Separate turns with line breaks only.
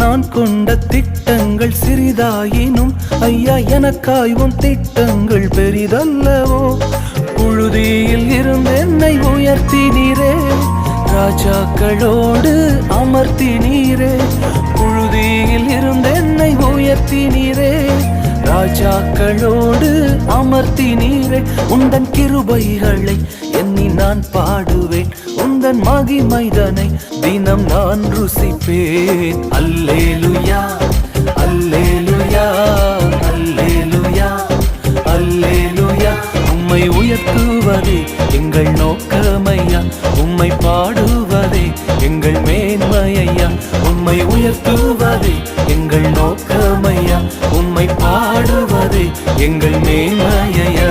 நான் கொண்ட திட்டங்கள் சிறிதாயினும் ஐயா எனக்காயும் திட்டங்கள் பெரிதல்லவோ. புழுதியில் இருந்து என்னை உயர்த்தினீரே, ராஜாக்களோடு அமர்த்தினீரே. புழுதியில் இருந்து என்னை உயர்த்தினீரே, ராஜாக்களோடு அமர்த்தினீரே. உந்தன் கிருபைகளை எண்ணி நான் பாடுவேன், உந்தன் மகிமைதனை தினம் நான் ருசிப்பேன். அல்லேலுயா அல்லேலுயா அல்லேலுயா அல்லேலுயா. உம்மை உயர்த்துவதே எங்கள் நோக்கமையா, உம்மை பாடுவதே எங்கள் மேன்மையா. உம்மை உயர்த்துவதே எங்கள் நோக்கமையா, உம்மை பாடுவதே எங்கள் மேன்மையா.